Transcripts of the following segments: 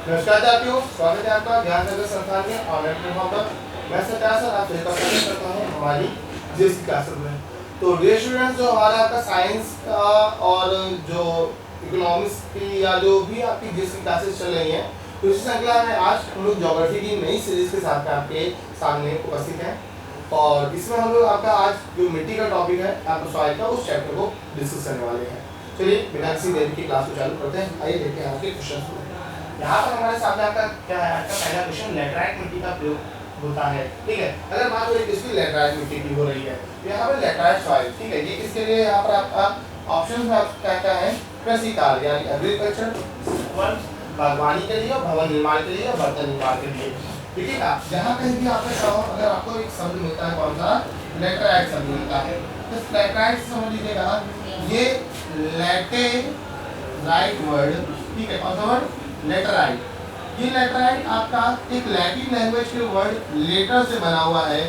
नमस्कार साथियों, स्वागत है आपका ज्ञान सागर संस्थान में ऑनलाइन प्लेटफॉर्म पर। मैं सत्या सर आप सभी का स्वागत करता हूं हमारी जिस क्लासेस में। तो डियर स्टूडेंट्स, जो हमारा आपका साइंस का और जो इकोनॉमिक्स की या जो भी आपकी जिस क्लासेस चल रही हैं, तो इसी श्रृंखला में आज हम लोग ज्योग्राफी की नई सीरीज के साथ में आपके सामने उपस्थित हैं। और इसमें हम लोग आपका आज जो मिट्टी का टॉपिक है आपको सॉइल का, उस चैप्टर को डिस्कस करने वाले हैं। चलिए बिना किसी देरी की क्लास को चालू करते हैं। आइए देखते हैं आपके क्वेश्चन को। यहाँ पर हमारे सामने आपका क्या है, आपका पहला क्वेश्चन लैटराइट मिट्टी का प्रयोग होता है। ठीक है, अगर बात हो किसकी लैटराइट मिट्टी की हो रही है, यहाँ पर लैटराइट सॉइल। ठीक है, ये किसके लिए यहाँ पर आपका ऑप्शन में क्या क्या है, कृषि कार्य यानी एग्रीकल्चर, बागवानी के लिए, भवन निर्माण के लिए, बर्तन निर्माण के लिए। देखिएगा जहाँ कहीं भी आपने कहा अगर आपको एक शब्द मिलता है, कौन सा, लैटराइट शब्द मिलता है, तो लैटराइट समझ लीजिएगा ये लैटेराइट वर्ड। ठीक है, कौन सा वर्ड, लेटराइट। ये लेटराइट आपका एक लैटिन लैंग्वेज के वर्ड लेटर से बना हुआ है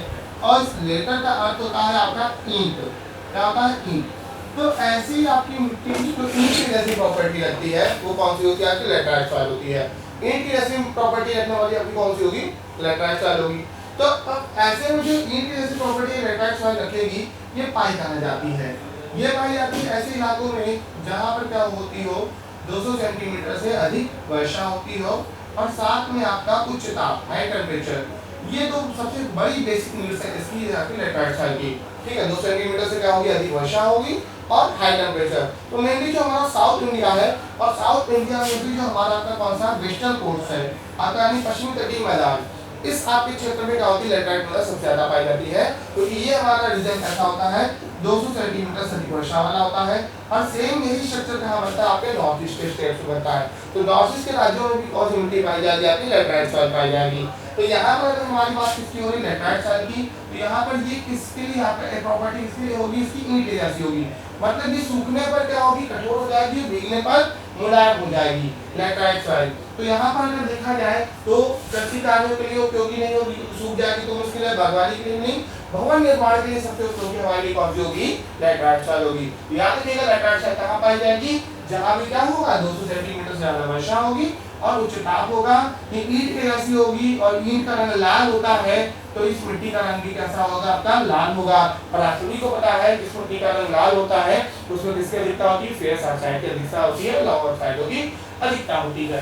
और इस लेटर का अर्थ होता है आपका ईंट। क्या होता है, ईंट। तो ऐसी आपकी मिट्टी जो ईंट की जैसी प्रॉपर्टी रखती है वो कौन सी होती है, आपकी लेटराइट सॉइल होती है। ईंट की जैसी प्रॉपर्टी रखने वाली आपकी कौन सी होगी, लेटराइट सॉइल होगी। तो अब ऐसे में जो ईंट की जैसी प्रॉपर्टी लेटराइट सॉइल रखेगी, ये पाई कहा जाती है। ये पाई जाती है ऐसे इलाकों में जहाँ पर क्या होती हो, 200 सेंटीमीटर से अधिक वर्षा होती हो और साथ में आपका उच्च ताप, हाई टेम्परेचर। ये तो सबसे बड़ी बेसिक नीड्स है इसकी आपकी लैटराइट सॉइल की। ठीक है, 200 सेंटीमीटर से क्या होगी, अधिक वर्षा होगी और हाई टेम्परेचर। तो मेनली जो हमारा साउथ इंडिया है और साउथ इंडिया में भी जो हमारा आपका कौन सा वेस्टर्न कोस्ट है आपका, यानी पश्चिमी तटीय मैदान, इस आपके क्षेत्र में क्या होती है, लैटराइट मतलब सबसे ज्यादा पाई जाती है। क्योंकि ये हमारा रीजन ऐसा होता है 200 सेंटीमीटर से अधिक वर्षा वाला होता है। और सेम यही स्ट्रक्चर कहाँ बनता है, आपके नॉर्थ ईस्ट के स्टेट्स में बनता है। तो नॉर्थ ईस्ट के राज्यों में भी कौन सी मिट्टी पाई जाती है, आपकी लैटराइट सॉइल पाई जाएगी। तो यहाँ पर अगर हमारी बात किसकी हो रही है, लैटराइट सॉइल की, तो यहाँ पर ये किसके लिए, यहाँ पर प्रॉपर्टी किसके लिए होगी, इसकी ईंट जैसी होगी। मतलब ये सूखने पर क्या होगी, कठोर हो जाएगी, भीगने पर मुलायम हो जाएगी लैटराइट सॉइल। तो यहाँ पर अगर देखा जाए तो कृषि कार्यों के लिए उपयोगी नहीं होगी, सूख जाएगी तो मुश्किल है, बागवानी के लिए नहीं, भवन निर्माण के लिए सबसे उपयोगी हमारी कौन सी होगी, लैटराइट सॉइल होगी। याद रखिएगा लैटराइट सॉइल कहाँ पाई जाएगी, जहाँ भी क्या होगा, 200 सेंटीमीटर से ज्यादा वर्षा होगी और उच्च ताप होगा। ये ईंट के जैसी होगी और ईंट का रंग लाल होता है, तो इस मिट्टी का रंग भी कैसा होगा, आपका लाल होगा। और आप सभी को पता है जिस मिट्टी का रंग लाल होता है उसमें किसकी अधिकता होती है, फेयर साइड की अधिकता होती है, लोअर साइड की अधिकता होती है।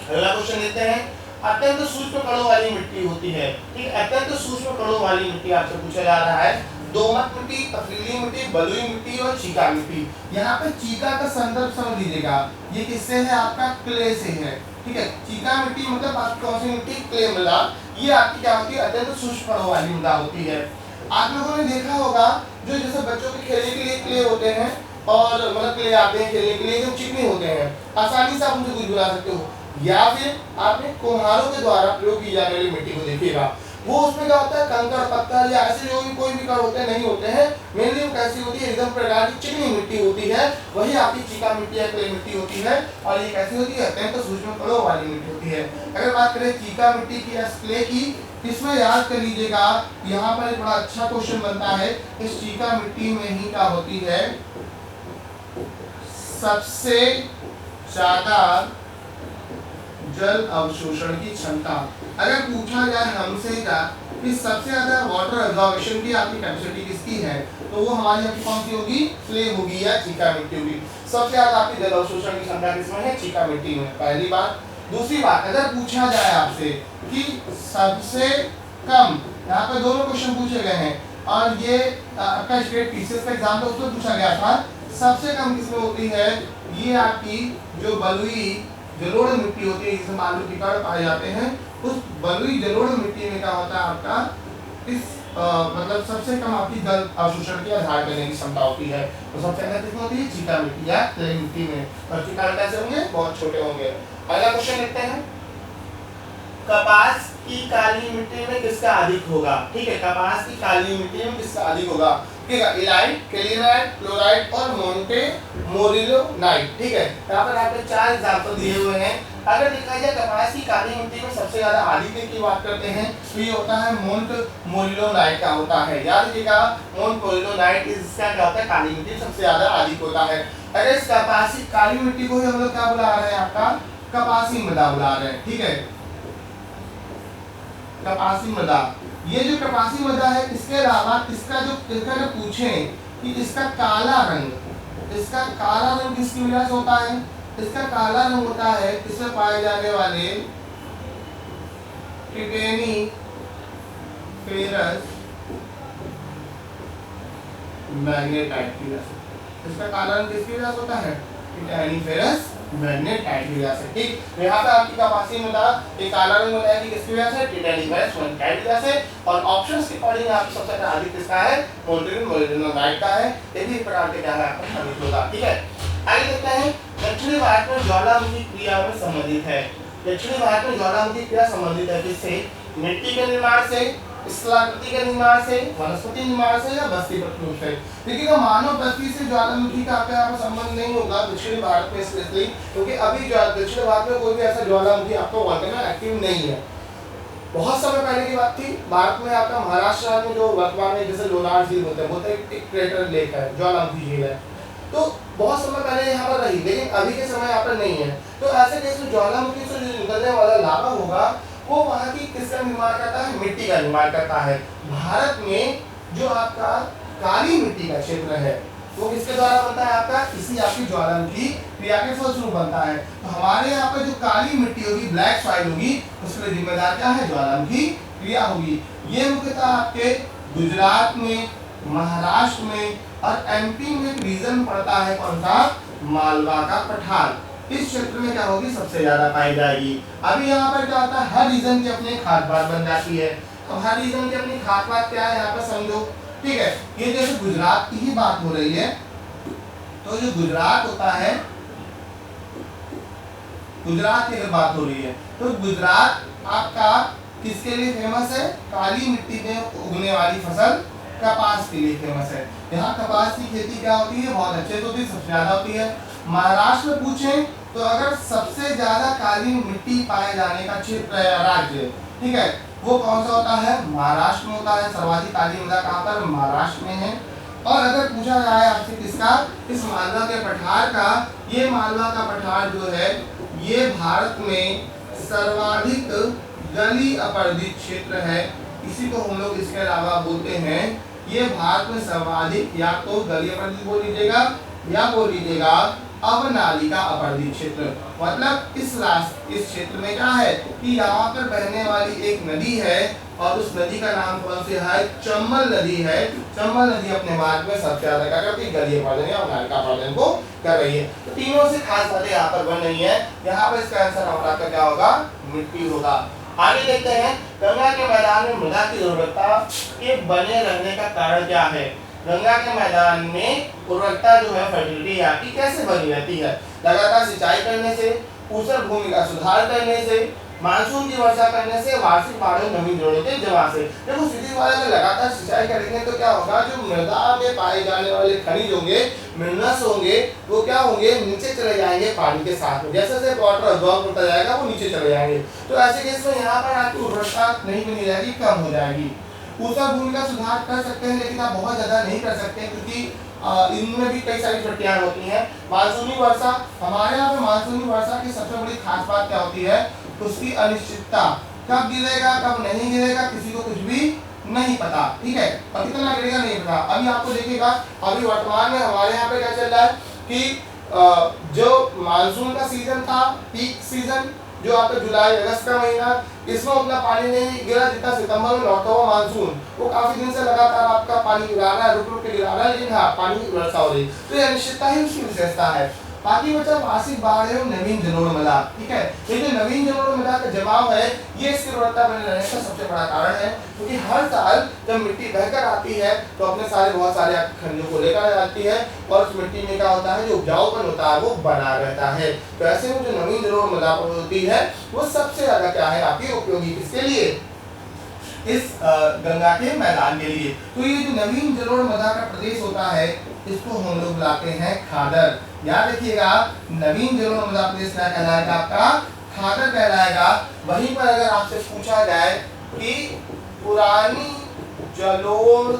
अगला क्वेश्चन लेते हैं, अत्यंत सूक्ष्म कणों वाली मिट्टी होती है। ठीक, अत्यंत सूक्ष्म कणों वाली मिट्टी आपसे पूछा जा रहा है। दोमट मिट्टी, पथरीली मिट्टी, बलुई मिट्टी और चीका मिट्टी। यहाँ पे चीका का संदर्भ समझ लीजिएगा, ये किससे है, आपका क्ले से है। ठीक है, चीका मिट्टी मतलब आपकी कौन सी मिट्टी, क्ले मृदा। ये आपकी क्या होती है, अत्यंत सूक्ष्म कणों वाली मृदा होती है। आप लोगों ने देखा होगा जो जैसे बच्चों के खेलने के लिए क्ले होते हैं और मतलब क्ले आते हैं खेलने के लिए, जो चिकने होते हैं, आसानी से आप उनसे कुछ बुला सकते हो। या फिर आपने कुम्हारों के द्वारा प्रयोग की जाने वाली मिट्टी को देखिएगा, वो उसमें क्या होता है, कंकड़ पत्थर या ऐसे जो भी कोई भी कण होते हैं नहीं होते हैं, मेनली वो कैसी होती है, एकदम प्रकार की चिकनी मिट्टी होती है, वही आपकी चीका मिट्टी या क्ले मिट्टी होती है। और ये कैसी होती है, अत्यंत सूक्ष्म कणों वाली मिट्टी होती है। अगर बात करें चीका मिट्टी की या क्ले की, इसमें याद कर लीजिएगा यहाँ पर एक बड़ा अच्छा क्वेश्चन बनता है, इस चीका मिट्टी में ही क्या होती है, सबसे ज्यादा जल अवशोषण की क्षमता। अगर पूछा जाए हमसे कि सबसे ज्यादा वाटर एब्जॉर्प्शन की आपकी कैपेसिटी किसकी है, तो वो हमारी आपकी कौन सी होगी, क्ले होगी या चीका मिट्टी होगी। सबसे ज्यादा आपकी जल अवशोषण की क्षमता किसमें है, चीका मिट्टी में, पहली बात। दूसरी बात, अगर पूछा जाए आपसे कि सबसे कम, यहाँ पे दोनों क्वेश्चन पूछे गए हैं और ये आपका स्टेट पीसीएस का एग्जाम था उसमें पूछा गया था, सबसे कम किसमें होती है, ये आपकी जो बलुई जलोढ़ मिट्टी होती है, जिसमें बालू के कण पाए जाते हैं, उस बलुई जलोढ़ मिट्टी में क्या होता है आपका, इस मतलब सबसे कम आपकी जल अवशोषण की आधार करने की क्षमता होती है। तो सबसे ज्यादा किसमें होती है, चीका मिट्टी या क्ले मिट्टी में। और चीका कैसे होंगे, बहुत छोटे होंगे। अगला क्वेश्चन देखते हैं, कपास की काली मिट्टी में किसका अधिक होगा। ठीक है, कपास की काली मिट्टी में किसका अधिक होगा, ठीक है, इलाइट, केलिनाइट, क्लोराइट और मोंटे मोरिलोनाइट। ठीक है, यहाँ पर आपके 4 एग्जाम्पल दिए हुए हैं। अगर देखा जाए कपास की काली मिट्टी में सबसे ज्यादा आदित्य की बात करते हैं तो ये होता है मोन्ट मोलिनोनाइट का होता है। याद रखिएगा, मोन्ट मोलिनोनाइट इसका क्या होता है, काली मिट्टी सबसे ज्यादा आदित्य होता है। अगर इस कपासी काली मिट्टी को ही हम लोग क्या बुला रहे हैं, आपका कपासी मृदा बुला रहे हैं, ठीक है, कपासी मृदा। ये जो कपासी मृदा है, इसके अलावा इसका जो पूछें कि इसका काला रंग किसकी वजह से होता है, इसका काला रंग होता है इसमें पाए जाने वाले टिटेनी फेरस मैग्नेटाइट की वजह से। इसका काला रंग किसकी वजह से होता है, टिटेनी फेरस मैग्नेटाइट की वजह से। ठीक, तो यहाँ पे आपकी कपासी मृदा एक काला रंग होता है कि किसकी वजह से, टिटेनी फेरस मैग्नेटाइट की वजह से। और ऑप्शंस के अकॉर्डिंग आपको सबसे अधिक किसका है, मोन्ट मोलिनोनाइट का है। ये भी एक प्रकार के क्या है, आपका खनिज होगा। ठीक है, आगे देखते हैं दक्षिणी भारत में ज्वालामुखी क्रिया में संबंधित है। दक्षिणी भारत में ज्वालामुखी क्रिया संबंधित है किससे, मिट्टी के निर्माण से, स्थलाकृति के निर्माण से, वनस्पति निर्माण से या बस्ती प्रतिरूप से। देखिएगा, मानव बस्ती से ज्वालामुखी का आपका यहाँ पर संबंध नहीं होगा दक्षिणी भारत में, इसलिए क्योंकि अभी दक्षिण भारत में कोई भी ऐसा ज्वालामुखी आपको वर्तमान में एक्टिव नहीं है। बहुत समय पहले की बात थी, भारत में आपका महाराष्ट्र राज्य में जो वर्तमान में जैसे लोनार झील होता है, बोलते हैं एक क्रेटर लेक है, ज्वालामुखी झील है, तो बहुत समय पहले यहाँ पर रही, लेकिन अभी के समय यहाँ पर नहीं है। तो ऐसे केस में ज्वालामुखी से जो निकलने वाला लावा होगा वो वहाँ की किसका निर्माण करता है, मिट्टी का निर्माण करता है। भारत में जो आपका काली मिट्टी का क्षेत्र है वो किसके द्वारा बनता है, आपका इसी आपकी ज्वालामुखी क्रिया के फलस्वरूप बनता है। तो हमारे यहाँ पर जो काली मिट्टी होगी, ब्लैक सॉइल होगी, उसके लिए जिम्मेदार क्या है, ज्वालामुखी क्रिया होगी। ये मुख्यतः आपके गुजरात में, महाराष्ट्र में और एमपी में एक रीजन पड़ता है, कौन सा, मालवा का पठार। इस क्षेत्र में क्या होगी, सबसे ज्यादा पाई जाएगी। अभी यहाँ पर क्या होता है, हर रीजन की अपनी खास बात बन जाती है। तो हर रीजन की अपनी खास बात क्या है, यहाँ पर समझो। ठीक है, ये जैसे गुजरात की ही बात हो रही है, तो जो गुजरात होता है, गुजरात की अगर बात हो रही है तो गुजरात आपका किसके लिए फेमस है, काली मिट्टी में उगने वाली फसल कपास के लिए फेमस है। यहाँ कपास की खेती क्या होती है, बहुत अच्छे से होती है, सबसे ज्यादा होती है। महाराष्ट्र में पूछें तो अगर सबसे ज्यादा काली मिट्टी पाए जाने का क्षेत्र राज्य, ठीक है, वो कौन सा होता है, महाराष्ट्र में होता है। सर्वाधिक काली मृदा कहाँ पर, महाराष्ट्र में है। और अगर पूछा जाए आपसे किसका, इस मालवा के पठार का, ये मालवा का पठार जो है ये भारत में सर्वाधिक गली अपरदित क्षेत्र है। इसी को हम लोग इसके अलावा बोलते हैं, ये भारत में सर्वाधिक, या तो गली अपरदित बोल लीजिएगा या बोल लीजिएगा अवनालिका अपरदित क्षेत्र। मतलब इस क्षेत्र में क्या है कि यहाँ पर बहने वाली एक नदी है और उस नदी का नाम कौन सी है, चंबल नदी है। चंबल नदी अपने मार्ग में सबसे ज्यादा क्या करती है, गलीय अपरदन या अवनालिका अपरदन को कर रही है। तो तीनों से खास बातें यहाँ पर बन रही है। यहाँ पर इसका आंसर हमारा का क्या होगा, मिट्टी होगा। आगे देखते हैं, गंगा के मैदान में मृदा की उर्वरता के बने रहने का कारण क्या है। गंगा के मैदान में उर्वरता जो है, फर्टिलिटी आपकी कैसे बनी रहती है, लगातार सिंचाई करने से, ऊसर भूमि का सुधार करने से, मानसून की वर्षा करने से, वार्षिक बाढ़ नमी जोड़ों के जमा से। देखो सीधी बात है, लगातार सिंचाई करेंगे तो क्या होगा, जो मृदा में पाए जाने वाले खनिज होंगे, मिनरल्स होंगे, वो क्या होंगे, नीचे चले जाएंगे पानी के साथ में। जैसे जैसे वाटर अब्जॉर्ब होता जाएगा वो नीचे चले जाएंगे। तो ऐसे केस में यहाँ पर आपकी उर्वरता नहीं बनी रहेगी, कम हो जाएगी। ऊसर भूमि का सुधार कर सकते हैं, लेकिन आप बहुत ज्यादा नहीं कर सकते, क्योंकि इनमें भी कई सारी त्रुटियां होती हैं। मानसूनी वर्षा, हमारे यहाँ पे मानसूनी वर्षा की सबसे बड़ी खास बात क्या होती है, उसकी अनिश्चितता, कब गिरेगा कब नहीं गिरेगा किसी को कुछ भी नहीं पता। ठीक है, और कितना गिरेगा नहीं पता। अभी आपको देखिएगा, अभी वर्तमान में हमारे यहाँ पे क्या चल रहा है कि जो मानसून का सीजन था, पीक सीजन जो आपका जुलाई अगस्त का महीना, इसमें उतना पानी नहीं गिरा जितना सितंबर में लौटा हुआ मानसून। वो काफी दिन से लगातार आपका पानी गिरा रहा है, रुक रुक के गिरा रहा है, लेकिन हाँ पानी की वर्षा हो रही। तो ये अनिश्चितता ही उसकी विशेषता है। बाकी बचा वार्षिक बाढ़ एवं नवीन जलोढ़ मृदा। ठीक है, ये जो नवीन जलोढ़ मृदा का जमाव है, ये इसकी गुणवत्ता बने रहने का सबसे बड़ा कारण है, क्योंकि हर साल जब मिट्टी बहकर आती है तो अपने बहुत सारे खनिजों को लेकर आती है, और उस मिट्टी में क्या होता है, जो उपजाऊपन होता है वो बना रहता है। तो ऐसे में जो नवीन जलोढ़ मृदा होती है वो सबसे ज्यादा क्या है, आपकी उपयोगी किसके लिए, इस गंगा के मैदान के लिए। तो ये जो नवीन जलोढ़ मृदा का प्रदेश होता है, इसको हम लोग बुलाते हैं खादर। याद रखिएगा, नवीन जलोढ़ मृदा प्रदेश क्या कहलाएगा, आपका खादर कहलाएगा। वहीं पर अगर आपसे पूछा जाए कि पुरानी जलोढ़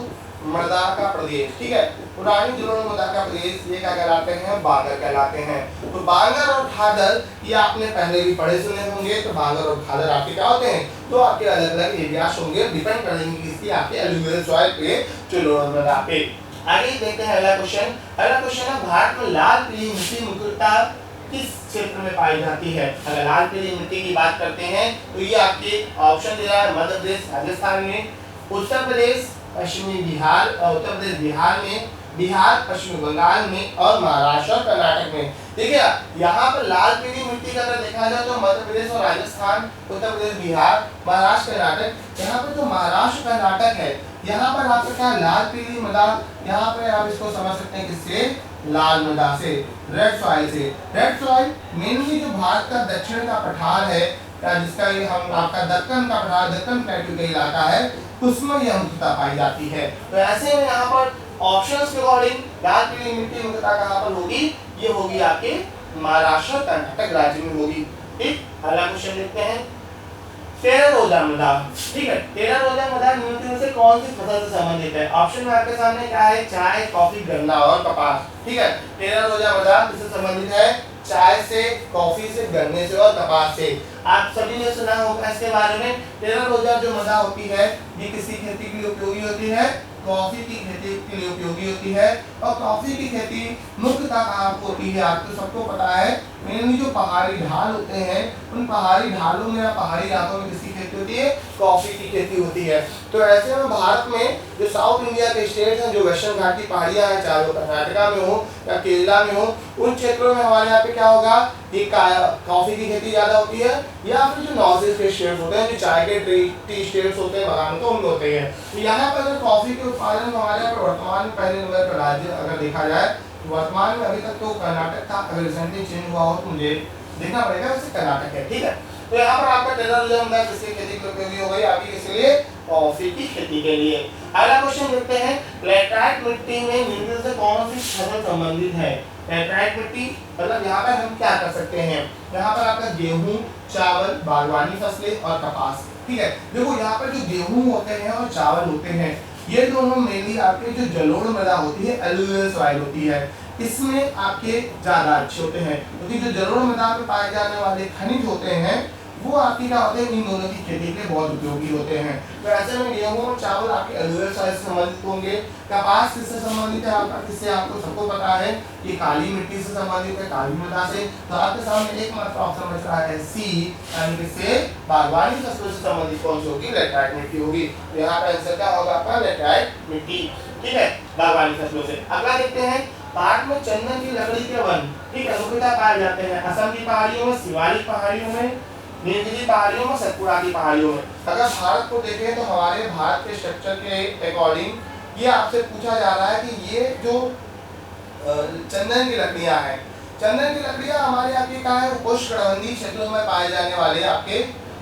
मृदा का प्रदेश, ठीक है, पुरानी जलोढ़ मृदा का प्रदेश, ये क्या कहलाते हैं, बांगर कहलाते हैं। तो बांगर और खादर ये आपने पहले भी पढ़े सुने होंगे। तो बांगर और खादर आपके क्या होते हैं, तो आपके अलग अलग एरियाज होंगे, डिपेंड करेंगे किसकी, आपके एलुवियल सॉइल पे, जलोढ़ मृदा पे। आगे देखते हैं अगला क्वेश्चन। अगला क्वेश्चन है, भारत में लाल पीली मिट्टी मुख्यतः किस क्षेत्र में पाई जाती है। अगर लाल पीली मिट्टी की बात करते हैं तो ये आपके ऑप्शन दे रहा है, मध्य प्रदेश राजस्थान में, उत्तर प्रदेश पश्चिमी बिहार, उत्तर प्रदेश बिहार में, बिहार पश्चिमी बंगाल में और महाराष्ट्र और कर्नाटक में। देखिए यहाँ पर लाल पीली मिट्टी का अगर देखा जाए तो मध्य प्रदेश और राजस्थान, उत्तर प्रदेश बिहार, महाराष्ट्र कर्नाटक। यहाँ पर जो महाराष्ट्र कर्नाटक है, यहाँ पर आपका क्या लाल पीली मृदा, यहाँ पर आप इसको समझ सकते हैं किससे, लाल मृदा से, रेड सॉइल से। रेड सॉइल मेनली जो भारत का दक्षिण का पठार है, जिसका ये हम आपका दक्कन का पठार, दक्कन प्लेटू का इलाका है, उसमें यह मुख्यतः पाई जाती है। तो ऐसे में यहाँ पर ऑप्शंस के अकॉर्डिंग लाल पीली मिट्टी मुख्यतः कहाँ पर होगी, ये होगी आपके महाराष्ट्र कर्नाटक राज्य में होगी। ठीक, अगला क्वेश्चन देखते हैं, तेरह रोजा मृदा, ठीक है, तेरह रोजा मृदा निम्न से कौन सी फसल से संबंधित है। ऑप्शन में आपके सामने क्या है, चाय, कॉफी, गन्ना और कपास। ठीक है, तेरह रोजा मृदा किससे संबंधित है, चाय से, कॉफी से, गन्ने से और कपास से। आप सभी ने सुना होगा इसके बारे में। तेरह रोजा जो मृदा होती है ये किसी खेती के लिए उपयोगी होती है, कॉफी की खेती के लिए उपयोगी होती है। और कॉफी की खेती मुख्यतः कहाँ होती है, आपको सबको पता है, मेनली जो पहाड़ी ढाल होते हैं उन पहाड़ी ढालों में या पहाड़ी इलाकों में किसकी खेती होती है, कॉफी की खेती होती है। तो ऐसे में भारत में जो साउथ इंडिया के स्टेट हैं, जो वेस्टर्न घाट की पहाड़ियां हैं, चाहे वो कर्नाटका में हो या केरला में हो, उन क्षेत्रों में हमारे यहाँ पे क्या होगा, ये कॉफी की खेती ज्यादा होती है। या फिर जो नॉर्थ ईस्ट के स्टेट्स होते हैं, जो चाय के टी स्टेट्स होते हैं, बगान तो उनमें होते हैं। तो यहाँ पर अगर कॉफी के उत्पादन में हमारे यहाँ पर वर्तमान में पहले नंबर पर राज्य अगर देखा जाए, वर्तमान में अभी तक तो कर्नाटक था, अगर रिसेंटली चेंज हुआ हो तो मुझे देखना पड़ेगा, वैसे कर्नाटक है। ठीक है, तो यहाँ पर आपका तेरह रोजा मृदा किसकी खेती के लिए उपयोगी हो गई, आपकी किसके लिए, कॉफी की खेती के लिए। अगला क्वेश्चन देखते हैं, लैटराइट मिट्टी में निम्न से कौन सी फसल संबंधित है। लैटराइट मिट्टी मतलब यहाँ पर हम क्या कर सकते हैं, यहाँ पर आपका गेहूं, चावल, बागवानी फसलें और कपास। ठीक है, देखो यहाँ पर जो गेहूं होते हैं और चावल होते हैं, ये दोनों मेनली आपके जो जलोढ़ मृदा होती है, एलुवियल सॉइल होती है, इसमें आपके ज्यादा अच्छे होते हैं, क्योंकि जो जलोढ़ मृदा में पाए जाने वाले खनिज होते हैं वो आपकी क्या होते हैं, इन दोनों की खेती के लिए बहुत उपयोगी होते हैं। तो ऐसे में गेहूं और चावल आपके एलुवियल सॉइल से संबंधित होंगे। कपास किससे संबंधित है, आपका किससे, आपको सबको पता है कि काली मिट्टी से संबंधित है, काली मृदा से। तो आपके सामने एकमात्र ऑप्शन बच रहा है सी, यानी किससे, बागवानी फसलों से संबंधित कौन सी होगी, लैटराइट मिट्टी होगी। तो यहाँ का आंसर क्या होगा आपका, लैटराइट मिट्टी। ठीक है, बागवानी फसलों से। अगला देखते हैं, भारत में चंदन की लकड़ी के वन, ठीक है, मुख्यतः पाए जाते हैं असम की पहाड़ियों में, शिवालिक पहाड़ियों में, नीलगिरी पहाड़ियों में, सतपुड़ा की पहाड़ियों में। अगर भारत को देखें तो हमारे भारत के स्ट्रक्चर के अकॉर्डिंग ये आपसे पूछा जा रहा है कि ये जो चंदन की लकड़ियां हैं, चंदन की लकड़ियां हमारे यहाँ की क्या है, उष्णकटिबंधीय क्षेत्रों में पाए जाने वाले आपके,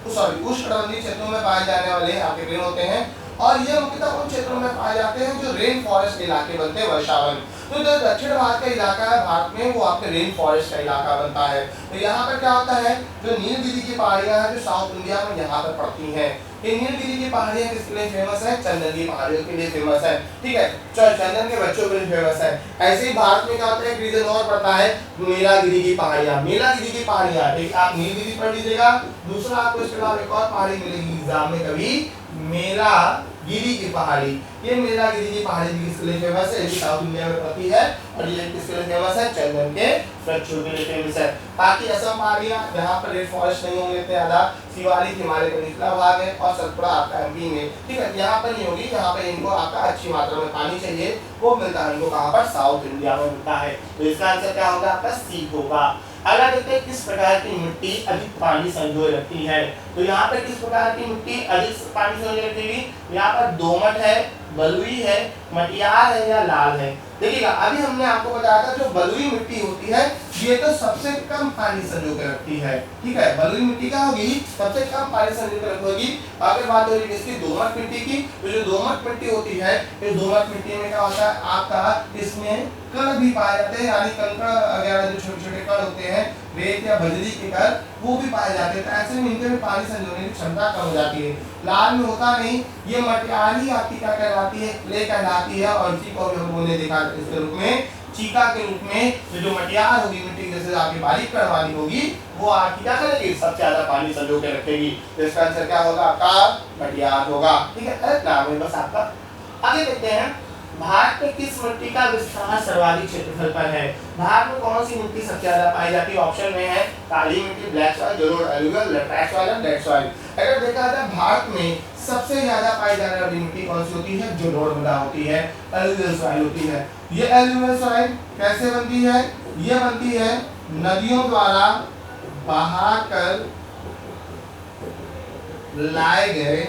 सॉरी, उष्णकटिबंधीय क्षेत्रों में पाए जाने वाले आपके पेड़ होते हैं। और ये मुख्यतः उन क्षेत्रों में पाए जाते हैं जो रेन फॉरेस्ट इलाके बनते हैं, वर्षावन। तो जो दक्षिण भारत का इलाका है भारत में, वो आपके रेन फॉरेस्ट का इलाका बनता है। तो यहाँ पर क्या होता है, जो नीलगिरी की पहाड़ियां हैं जो साउथ इंडिया में यहाँ पर पड़ती हैं, ये नीलगिरी की पहाड़ियां किसके लिए फेमस है, चंदन की पहाड़ियों के लिए फेमस है। ठीक है, चंदन के बच्चों के लिए फेमस है। ऐसे ही भारत में क्या होता है, एक रीजन और पड़ता है, मेलागिरी की पहाड़ियां, मेलागिरी की पहाड़ियां। एक आप नीलगिरी पढ़ लीजिएगा, दूसरा आपको इसके अलावा एक और पहाड़ी मिलेगी एग्जाम में कभी, मेलागिरी की पहाड़ी। ये मेलागिरी की पहाड़ी भी किसके लिए फेमस है, ये साउथ इंडिया में पड़ती है, और ये किसके लिए फेमस है, चंदन के वृक्षों के लिए फेमस है। बाकी असम पहाड़ियां जहाँ पर रेन फॉरेस्ट नहीं होंगे इतने ज्यादा, शिवालिक हिमालय का निचला भाग है, और सतपुड़ा आपका एमपी में। ठीक है, यहाँ पर नहीं होगी, यहाँ पे इनको आपका अच्छी मात्रा में पानी चाहिए, वो मिलता है इनको कहाँ पर, साउथ इंडिया में मिलता है। तो इसका आंसर क्या होगा आपका, सी होगा। अगला देखते हैं, किस प्रकार की मिट्टी अधिक पानी संजोए रखती है। तो यहाँ पर किस प्रकार की मिट्टी अधिक पानी संजोए रखेगी, यहाँ पर दोमट है, बलुई है, मटियार है या लाल है। देखिएगा, अभी हमने आपको बताया था जो बलुई मिट्टी होती है ये तो सबसे कम पानी संजो कर रखती है। ठीक है, बलुई मिट्टी क्या होगी, सबसे कम पानी संजो कर रखोगी। अगर बात हो रही है इसकी दोमट मिट्टी की, तो जो दोमट मिट्टी होती है, इस दोमट मिट्टी में क्या होता है आपका, इसमें कण भी पाए जाते हैं, यानी कंकड़ वगैरह जो छोटे छोटे कण होते हैं, रेत या बजरी के कण, वो भी पाए जाते हैं। तो ऐसे में इनके में पानी संजोने की क्षमता कम हो जाती है। लाल में होता नहीं, ये मटियाली आपकी क्या कहलाती है, क्ले कहलाती है। और इसी को हम लोगों ने देखा इसके रूप में, चीका के रूप में जो मटियार होगी, मिट्टी जैसे आपकी बारीक कण वाली होगी, वो आपकी क्या करेगी, सबसे ज्यादा पानी संजो के रखेगी। तो इसका आंसर क्या होगा आपका, मटियार होगा। ठीक है, अलग नाम है बस आपका। आगे देखते हैं, भारत में किस मिट्टी का विस्तार सर्वाधिक क्षेत्रफल पर है। भारत में कौन सी मिट्टी सबसे ज्यादा पाई जाती है? ऑप्शन में है काली मिट्टी, ब्लैक सॉइल, जलोढ़, alluvial, laterite soil, dead soil. अगर देखा जाए भारत में सबसे ज्यादा पाई जाने वाली मिट्टी कौन सी होती है? जलोढ़ मृदा होती है, एलुवियल सॉइल होती है। ये एलुवियल सॉइल कैसे बनती है? ये बनती है नदियों द्वारा बहाकर लाए गए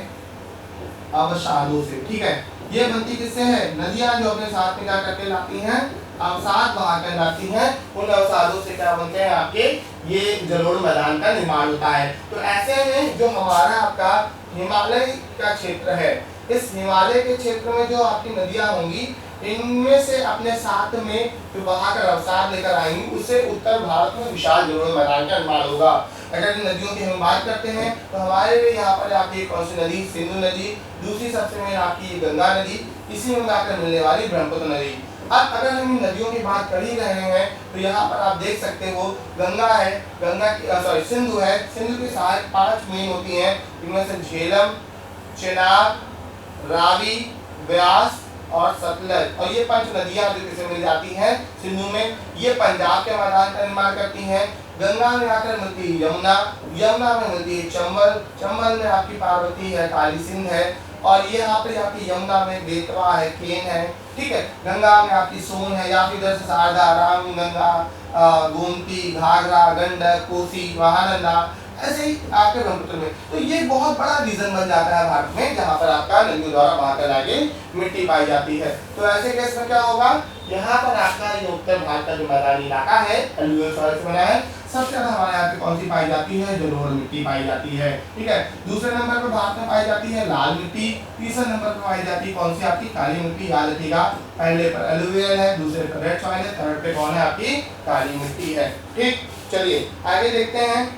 अवसादों से। ठीक है, ये बनती किससे है? नदियां जो अपने साथ में क्या करके लाती हैं, अवसाद बहा कर लाती हैं, उन अवसादों से क्या बनते हैं आपके, ये जलोढ़ मैदान का निर्माण होता है। तो ऐसे में जो हमारा आपका हिमालय का क्षेत्र है, इस हिमालय के क्षेत्र में जो आपकी नदियां होंगी, इनमें से अपने साथ में जो बहाकर अवसाद लेकर आएंगी, उससे उत्तर भारत में विशाल जलोढ़ मैदान का निर्माण होगा। अगर इन नदियों की हम बात करते हैं तो हमारे लिए यहाँ पर आपकी कौन सी नदी? सिंधु नदी। दूसरी सबसे मेन आपकी गंगा नदी, इसी में जाकर मिलने वाली ब्रह्मपुत्र नदी। अब अगर हम इन नदियों की बात कर ही रहे हैं तो यहाँ पर आप देख सकते हो, गंगा है, गंगा की सिंधु है, सिंधु की सहायक 5 मेन होती हैं, इनमें से झेलम, चेनाब, रावी, व्यास और सतलज। और ये 5 नदियां जो किसे मिल जाती हैं सिंधु में, ये पंजाब के मैदान का निर्माण करती हैं। गंगा में आकर मिलती है यमुना, यमुना में मिलती है चंबल, चंबल में आपकी पार्वती है, काली सिंध है। और ये यहाँ पे आपकी यमुना में बेतवा है, केन है। ठीक है, गंगा में आपकी सोन है, या फिर इधर से शारदा, रामगंगा, गोमती, घाघरा, गंडक, कोसी, महानंदा, ऐसे ही आपके ब्रह्मपुत्र में। तो ये बहुत बड़ा रीजन बन जाता है भारत में, जहाँ पर आपका नदियों द्वारा बहाकर लाके मिट्टी पाई जाती है। तो ऐसे केस में क्या होगा, यहाँ पर आपका ये उत्तर भारत का जो मैदानी इलाका है, एलुवियल सॉइल से बना है। सबसे ज्यादा हमारे यहाँ पे कौन सी पाई जाती है? जलोढ़ मिट्टी पाई जाती है। ठीक है, दूसरे नंबर पर भारत में पाई जाती है लाल मिट्टी। तीसरे नंबर पर पाई जाती है कौन सी? आपकी काली मिट्टी। याद रखिएगा, पहले पर एलुवियल है, दूसरे पर रेड सॉइल है, थर्ड पे कौन है? आपकी काली मिट्टी है। ठीक, चलिए आगे देखते हैं।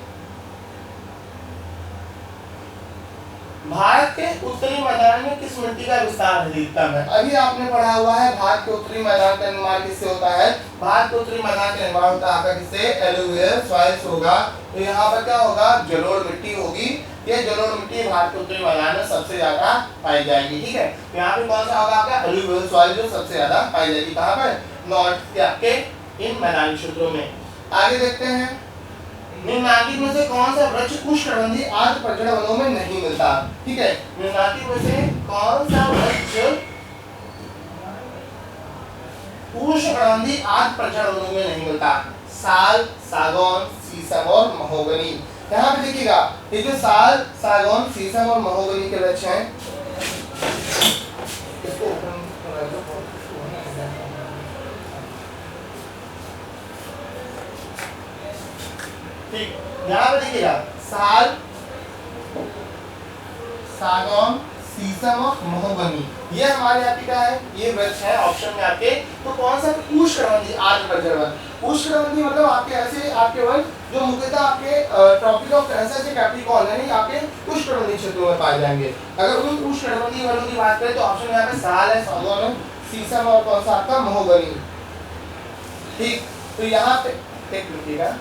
भारत के उत्तरी मैदान में किस मिट्टी का विस्तार अधिकतम है? अभी आपने पढ़ा हुआ है, भारत के उत्तरी मैदान का निर्माण किससे होता है? भारत के उत्तरी मैदान का निर्माण होता है आपका किससे? एलुवियल सॉइल से होगा। तो यहाँ पर क्या होगा? जलोढ़ मिट्टी होगी। ये जलोढ़ मिट्टी भारत के उत्तरी मैदान में सबसे ज्यादा पाई जाएगी। ठीक है, यहाँ पे कौन सा होगा आपका? एलुवियल सॉइल जो सबसे ज्यादा पाई जाएगी। कहाँ पर? नॉर्थ के आपके इन मैदानी क्षेत्रों में। आगे देखते हैं, निम्नलिखित में से कौन सा वृक्ष उष्णकटिबंधीय आर्द्र पर्जन्य वनों में नहीं मिलता? ठीक है, निम्नलिखित में से कौन सा वृक्ष उष्णकटिबंधीय आर्द्र पर्जन्य वनों में नहीं मिलता? साल, सागौन, शीशम और महोगनी। यहाँ पे देखिएगा, ये जो साल, सागौन, शीशम और महोगनी के वृक्ष हैं, इसको ठीक, यहाँ पे देखिएगा, साल, सागौन, शीशम और महोगनी, ये हमारे यहाँ पे क्या है? ये वृक्ष है ऑप्शन में आपके। तो कौन सा? उष्णकटिबंधीय आर्द्र पर्जन्य वन। उष्णकटिबंधीय मतलब आपके ऐसे आपके वन जो मुख्यतः आपके ट्रॉपिक ऑफ कैंसर से कैप्रिकॉर्न यानी आपके उष्णकटिबंधीय क्षेत्रों में पाए जाएंगे। अगर उन उष्णकटिबंधीय वनों की बात करें तो ऑप्शन में यहाँ पे साल है, सागौन है, शीशम और कौन सा आपका? महोगनी। ठीक, तो यहाँ पे देख लीजिएगा,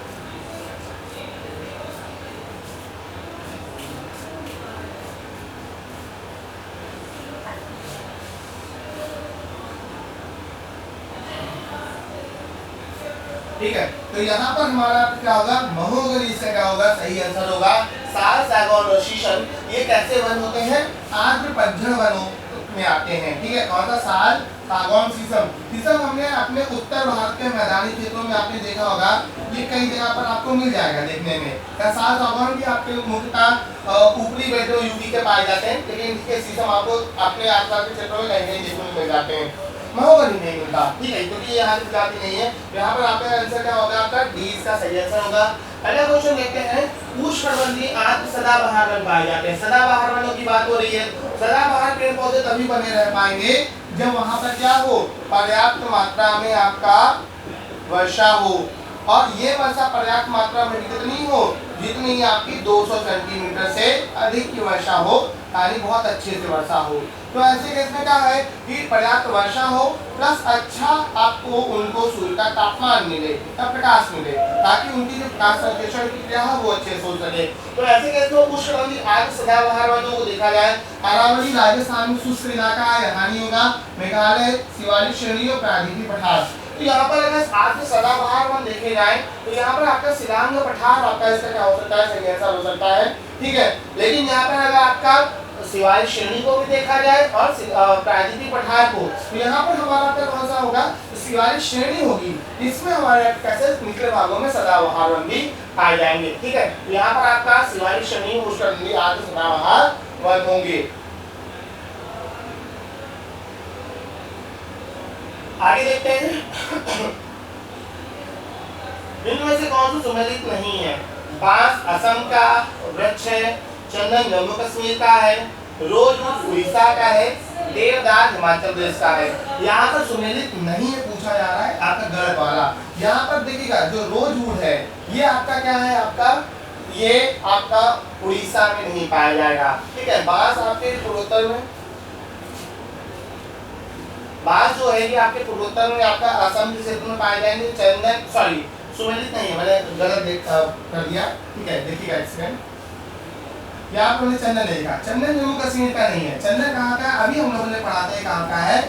ठीक है। तो यहाँ पर हमारा क्या होगा? महोगनी। इसका क्या होगा? सही आंसर होगा साल, सागौन और शीशम। ये कैसे वन होते हैं? आर्द्र पर्जन्य वनों में आते हैं। ठीक है, कौन सा? साल, सागौन, शीशम। शीशम हमने अपने उत्तर भारत के मैदानी क्षेत्रों में आपने देखा होगा, ये कई जगह पर आपको मिल जाएगा देखने में। साल, सागौन भी आपके मुख्यतः ऊपरी बेल्ट यूपी के पाए जाते हैं, लेकिन इसके शीशम आपको अपने आसपास के क्षेत्रों में कहीं कहीं देखने को मिल जाते हैं, महोगनी नहीं मिलता। ठीक है, क्योंकि ये यहाँ की जाति नहीं है। यहाँ पर आपका आंसर क्या होगा? आपका डी इसका सही आंसर होगा। अगला क्वेश्चन देखते हैं, उष्णकटिबंधीय आर्द्र सदाबहार वन पाए जाते हैं। सदाबहार वनों की बात हो रही है। सदाबहार पेड़ पौधे तभी बने रह पाएंगे जब वहां पर क्या हो? पर्याप्त मात्रा में आपका वर्षा हो। और ये वर्षा पर्याप्त मात्रा में कितनी हो, जितनी आपकी 200 सेंटीमीटर से अधिक की वर्षा हो, यानी बहुत अच्छे से वर्षा हो। तो ऐसे केस में क्या है कि पर्याप्त वर्षा हो प्लस अच्छा आपको उनको सूर्य का तापमान मिले, प्रकाश मिले, ताकि उनकी जो प्रकाश संश्लेषण की क्रिया है वो अच्छे से हो सके। तो ऐसे केस में उष्णकटिबंधीय आर्द्र सदाबहार वनों को देखा जाए, अरावली राजस्थान में शुष्क इलाका है, यहाँ नहीं होगा, मेघालय शिवालिक श्रेणी और प्रायद्वीपीय पठार। तो यहाँ पर अगर आर्द्र सदाबहार वन देखे जाए तो यहाँ पर आपका शिलांग पठार आपका इसका क्या हो सकता है, सही आंसर हो सकता है, ठीक है। लेकिन यहाँ पर अगर आपका शिवालिक श्रेणी को भी देखा जाए और प्रायद्वीपीय पठार को, तो यहाँ पर हमारा आपका कौन सा होगा, शिवालिक श्रेणी होगी, इसमें हमारे कैसे निचले भागों में सदाबहार वन भी पाए जाएंगे, ठीक है। यहाँ पर आपका शिवालिक श्रेणी उष्णकटिबंधीय आर्द्र सदाबहार वन होंगे। आगे देखते हैं इनमें से कौन सा सुमेलित नहीं है। बांस असम का वृक्ष है, चंदन जम्मू कश्मीर का है, रोजवुड उड़ीसा का है, देवदार हिमाचल प्रदेश का है। यहाँ पर सुमेलित नहीं है पूछा जा रहा है आपका गलत वाला। यहाँ पर देखिएगा जो रोजवुड है ये आपका क्या है, आपका ये आपका उड़ीसा में नहीं पाया जाएगा, ठीक है। बांस आपके पूर्वोत्तर में, बांस जो है ये आपके पूर्वोत्तर में आपका असम के क्षेत्र में पाए जाएंगे। चंदन सॉरी सुमेलित नहीं है, मैंने गलत कर दिया, ठीक है। देखिएगा इसमें यहाँ पर हमने चंदन देखा, चंदन जम्मू कश्मीर का नहीं है। चंदन कहाँ का है, अभी हम लोगों ने पढ़ा था, कहाँ का है,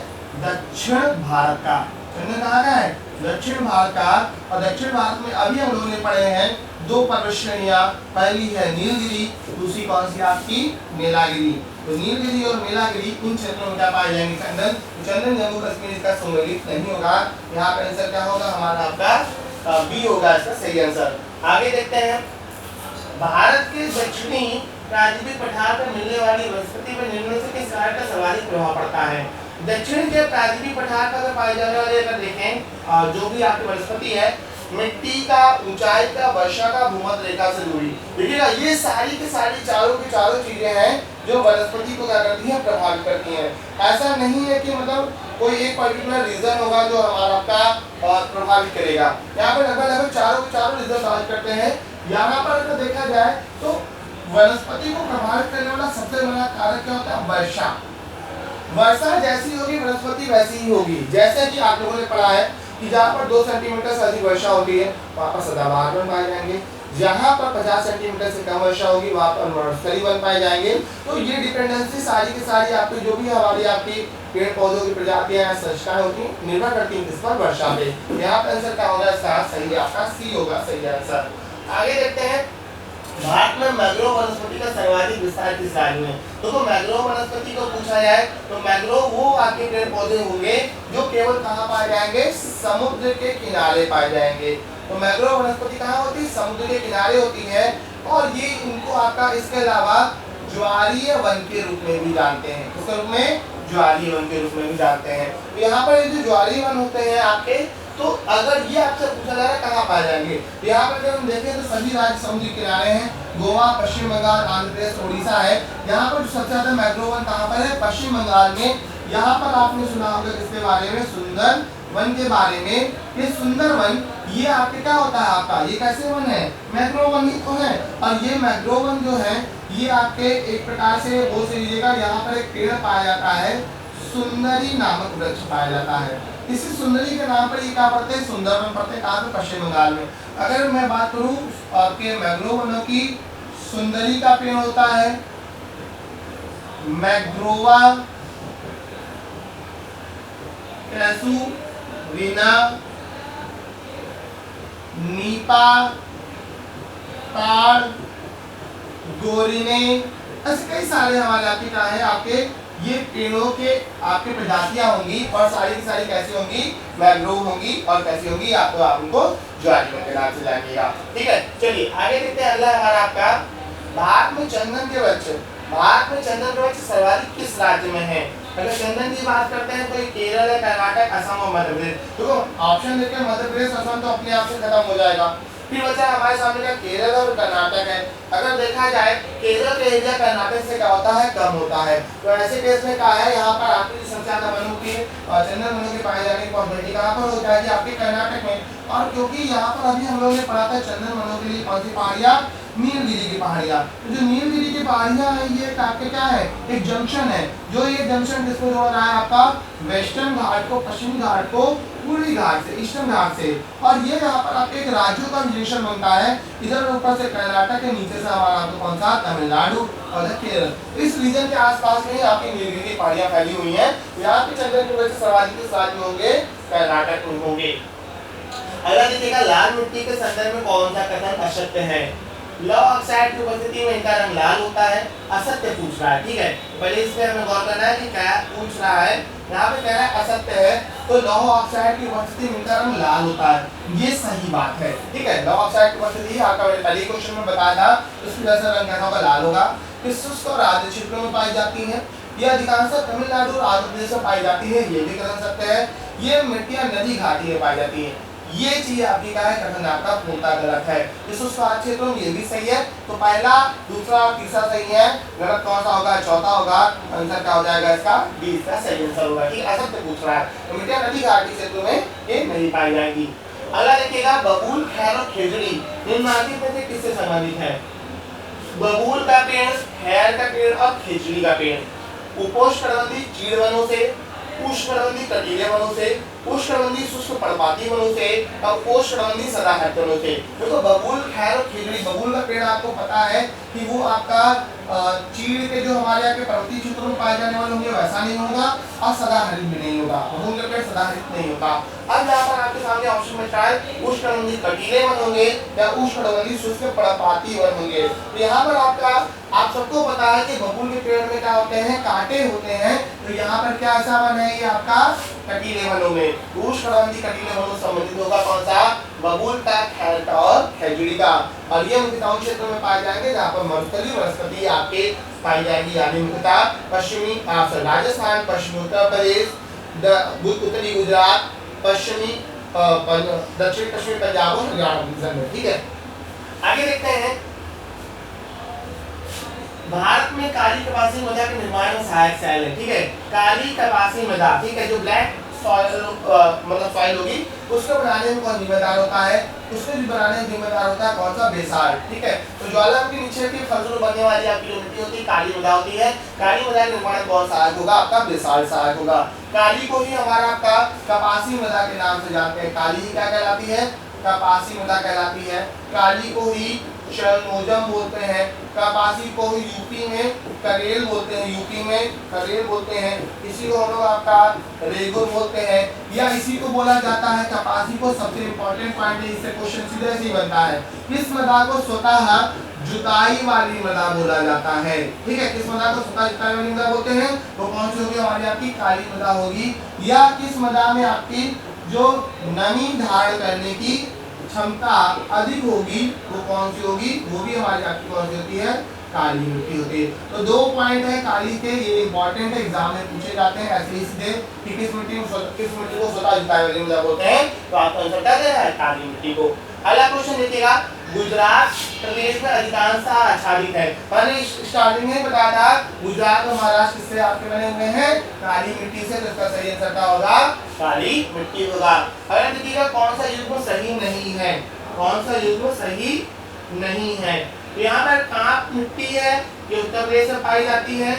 दक्षिण भारत का। चंदन कहाँ का है, दक्षिण भारत का। और दक्षिण भारत में अभी हम लोगों ने पढ़े हैं दो पर्वत श्रेणियां, पहली है नीलगिरी, दूसरी कौन सी आपकी, मेलागिरी। तो नीलगिरी और मेलागिरी इन क्षेत्रों में क्या पाए जाएंगे, चंदन। तो चंदन जम्मू कश्मीर का सुमेलित नहीं होगा। यहाँ पर आंसर क्या होगा हमारा, आपका बी होगा इसका सही आंसर। आगे देखते हैं, भारत के दक्षिणी प्रायद्वीपीय पठार पर मिलने वाली वनस्पति पर निम्न से किस कार्य का सर्वाधिक प्रभाव पड़ता है। दक्षिण के प्रायद्वीपीय पठार पर पाए जाने वाले अगर देखें जो भी आपकी वनस्पति है, मिट्टी का, ऊंचाई का, वर्षा का, भूमध्य रेखा से जुड़ी, देखिएगा ये सारी की सारी चारों की चारों चीजें हैं जो वनस्पति को क्या करती है, प्रभावित करती हैं। ऐसा नहीं है कि मतलब कोई एक पर्टिकुलर रीजन होगा जो हमारा आपका प्रभावित करेगा। यहाँ पर लगभग चारों के चारों रीजन प्रभावित करते हैं। यहाँ पर अगर देखा जाए तो वनस्पति को प्रभावित करने वाला सबसे बड़ा कारक क्या होता है, वर्षा। वर्षा जैसी होगी वनस्पति वैसी ही होगी। जैसे कि आप लोगों ने पढ़ा है कि जहाँ पर 2 सेंटीमीटर से अधिक वर्षा होती है वहाँ पर सदाबहार वन पाए जाएंगे, जहाँ पर 50 सेंटीमीटर से कम वर्षा होगी वहाँ पर नर्सरी वन पाए जाएंगे। तो ये डिपेंडेंसी सारी की सारी आपकी जो भी हमारी आपकी पेड़ पौधों की प्रजातियां संरचनाएं होती निर्भर करती है किस पर, वर्षा पे। यहाँ पर आंसर क्या होगा, इसका सही आपका सी होगा, सही आंसर। आगे देखते हैं, भारत में मैंग्रोव वनस्पति का सर्वाधिक विस्तार किस राज्य में। तो मैंग्रोव वनस्पति को पूछा जाए तो मैंग्रोव वो आपके पेड़ पौधे होंगे जो केवल कहाँ पाए जाएंगे, समुद्र के किनारे पाए जाएंगे। तो मैंग्रोव वनस्पति कहाँ होती है, समुद्र के किनारे होती है। और ये इनको आपका इसके अलावा ज्वारीय वन के रूप में भी जानते हैं, इसके रूप में ज्वारीय वन के रूप में भी जानते हैं। तो यहाँ पर जो ज्वारीय वन होते हैं आपके, तो अगर ये आपसे पूछा जा रहा है कहाँ पाए जाएंगे, तो यहाँ पर अगर हम देखें तो सभी राज्य समुद्री किनारे हैं, गोवा, पश्चिम बंगाल, आंध्र प्रदेश, उड़ीसा है। यहाँ पर सबसे ज्यादा मैंग्रोव वन कहाँ पर है, पश्चिम बंगाल में। यहाँ पर आपने सुना होगा किसके बारे में, सुंदर वन के बारे में। ये सुंदर वन ये आपके क्या होता है, आपका ये कैसे वन है, मैंग्रोव वन ही तो है। और ये मैंग्रोव वन जो है ये आपके एक प्रकार से बोल से लीजिएगा, यहाँ पर एक पेड़ पाया जाता है, सुंदरी नामक वृक्ष पाया जाता है। इसी सुंदरी के नाम पर ये क्या पड़ते हैं, सुंदरवन पड़ते हैं, कहाँ पे, पश्चिम बंगाल में। अगर मैं बात करूँ आपके मैंग्रोव वनों की, सुंदरी का पेड़ होता है, मैग्रोवा कैसूरिना, नीपा, ताड़, गोरिने, ऐसे कई सारे हमारे आपके क्या है, आपके ये पेड़ों के आपके प्रजातियां होंगी और सारी की सारी कैसी होंगी, मैंग्रोव होंगी। और कैसी होंगी आपको, आप उनको ज्वारीय वन के नाम से जानिएगा, ठीक है। चलिए आगे देखते हैं, अगला हमारा आपका, भारत में चंदन के वृक्ष, भारत में चंदन के वृक्ष सर्वाधिक किस राज्य में है। अगर चंदन की बात करते हैं तो ये केरल है, कर्नाटक, असम और मध्य प्रदेश। देखो ऑप्शन देखें, मध्य प्रदेश, असम तो अपने आप से खत्म हो जाएगा, फिर बचा हमारे सामने का केरल और कर्नाटक है। अगर देखा जाए केरल का एरिया कर्नाटक से क्या होता है, कम होता है। तो ऐसे केस में क्या है, यहाँ पर आपकी सबसे ज्यादा वनों की चंदन वनों के पाए जाने की प्रोबेबिलिटी कहाँ पर हो जाएगी, आपके कर्नाटक में। और क्योंकि यहाँ पर अभी हम लोग ने पढ़ा था चंदन वनों के लिए कौन सी पहाड़ियाँ, नीलगिरी की पहाड़ियाँ। तो जो नीलगिरी की पहाड़ियाँ है ये आपके क्या है, एक जंक्शन है। जो ये जंक्शन किसको जोड़ रहा है, आपका वेस्टर्न घाट को, पश्चिमी घाट को पूर्वी घाट से, ईस्टर्न घाट से। और ये यहाँ पर आपके एक राज्यों का रिलेशन बनता है। इधर ऊपर से कर्नाटक के, नीचे से हमारा आपको कौन सा, तमिलनाडु और केरल। इस रीजन के आसपास में ही आपकी नीलगिरी की पहाड़ियाँ फैली हुई हैं। यहाँ पे चंद्रन की वजह से सर्वाधिक राज्य होंगे कर्नाटक में होंगे। अगला देखिएगा, लाल मिट्टी के संदर्भ में कौन सा कथन असत्य है। लौह ऑक्साइड की उपस्थिति में इनका रंग लाल होता है, असत्य पूछ रहा है। ठीक है, पहले इस पे हमें गौर करना है कि क्या पूछ रहा है। यहाँ पे कह रहा है असत्य है, तो लौह ऑक्साइड की उपस्थिति में इनका रंग लाल होता है, ये सही बात है। ठीक है, लौह ऑक्साइड की उपस्थिति आपका पहले क्वेश्चन में बताया था, उसकी वजह से रंग कैसा होगा, लाल होगा। शुष्क और आर्द्र क्षेत्रों में पाई जाती है, ये अधिकांशतः तमिलनाडु और आंध्र प्रदेश में पाई जाती है, ये भी कथन सत्य है। ये मिट्टियां नदी घाटी में पाई जाती है, ये चीज आपकी क्या है, कथन आपका पूर्णतः गलत है। शुष्क क्षेत्रों में ये भी सही है। तो पहला, दूसरा और तीसरा सही है, गलत कौन सा होगा, चौथा होगा। आंसर क्या हो जाएगा इसका, बी इसका सही आंसर होगा। ठीक, असत्य पूछ रहा है, तो मिट्टियां नदी घाटी क्षेत्रों में ये नहीं पाई जाएगी। अगला देखिएगा, बबूल, खैर और खेजड़ी निम्नलिखित में से किससे संबंधित है। बबूल का पेड़, खैर का पेड़ और खेजड़ी का पेड़ उपोष्णकटिबंधीय चीड़ वनों से, उष्णकटिबंधीय कटीले वनों से, उष्णकटिबंधीय शुष्क पर्णपाती वनों से और उष्णकटिबंधीय सदाहरित वनों से। देखो बबूल, खैर और खेजड़ी, बबूल का पेड़ आपको पता है कि वो आपका चीड़ के जो हमारे यहाँ के पर्वतीय क्षेत्रों में पाए जाने वाले होंगे वैसा नहीं होगा, और सदाहरित भी नहीं होगा। बबूल का पेड़ सदाहरित नहीं होता। अब यहाँ पर आपके सामने ऑप्शन में शायद उष्णकटिबंधीय कटीले वन होंगे या उष्णकटिबंधीय शुष्क पर्णपाती वन होंगे। तो यहाँ पर आपका, आप सबको पता है कि बबूल के पेड़ में क्या होते हैं, कांटे होते हैं। तो यहाँ पर क्या ऐसा वन है, ये आपका कटीले वनों में, उष्णकटिबंधीय कटीले वनों से संबंधित होगा कौन सा, बबूल का, खैर का और खेजड़ी का। और ये मुख्यतः क्षेत्रों में पाए जाएंगे जहाँ पर मरुस्थलीय वनस्पति आपके पाई जाएगी, यानी मुख्यतः पश्चिमी राजस्थान, पश्चिमी उत्तर प्रदेश, उत्तरी गुजरात, पश्चिमी दक्षिण पश्चिमी पंजाब और हरियाणा रीजन में। ठीक है, आगे देखते हैं। भारत में काली कपासी मृदा के निर्माण में सहायक सेल है। ठीक है, काली कपासी मृदा, ठीक है, जो ब्लैक सॉइल मतलब सॉइल होगी, उसको बनाने में कौन जिम्मेदार होता है, उसको भी बनाने में जिम्मेदार होता है कौन सा, बेसाल्ट। ठीक है, तो ज्वालामुखी नीचे की फलस्वरूप बनने वाली आपकी जो मिट्टी होती है, काली मृदा होती है। काली मृदा के निर्माण में कौन सहायक होगा, आपका बेसाल्ट सहायक होगा। काली को ही हमारा आपका कपासी मृदा के नाम से जानते हैं। काली ही क्या कहलाती है, कपासी मृदा कहलाती है। काली को ही शलनोजम बोलते हैं, कपासी को यूपी में करेल बोलते हैं, यूपी में करेल बोलते हैं। इसी को हम लोग आपका रेगुर बोलते हैं, या इसी को बोला जाता है कपासी को। सबसे इंपॉर्टेंट पॉइंट है, इससे क्वेश्चन सीधे से ही बनता है। इस मृदा को स्वतः जुताई वाली मृदा बोला जाता है। ठीक है, किस मृदा को स्वतः जुताई वाली मृदा बोलते हैं, वो कौन सी होगी, हमारी आपकी काली मृदा होगी। या किस मृदा में आपकी जो नमी धारण करने की क्षमता अधिक होगी, वो कौन सी होगी, वो भी हमारी आपकी कौन सी होती है, काली मिट्टी होती है। तो दो पॉइंट है काली के, ये इंपॉर्टेंट है, एग्जाम में पूछे जाते हैं ऐसे ही सीधे कि किस मिट्टी को स्वतः जुताई वाली मृदा बोलते हैं। तो आपका आंसर क्या है, काली मिट्टी को। अगला क्वेश्चन देखिएगा, गुजरात प्रदेश में अधिकांशतः आच्छादित है। मैंने स्टार्टिंग में बताया था गुजरात और महाराष्ट्र किससे आपके बने हुए हैं, काली मिट्टी से। तो इसका सही आंसर क्या होगा, काली मिट्टी होगा। अगर देखिएगा कौन सा युग्म सही नहीं है, कौन सा युग्म सही नहीं है। तो यहाँ पर कांप मिट्टी है, ये उत्तर प्रदेश में पाई जाती है।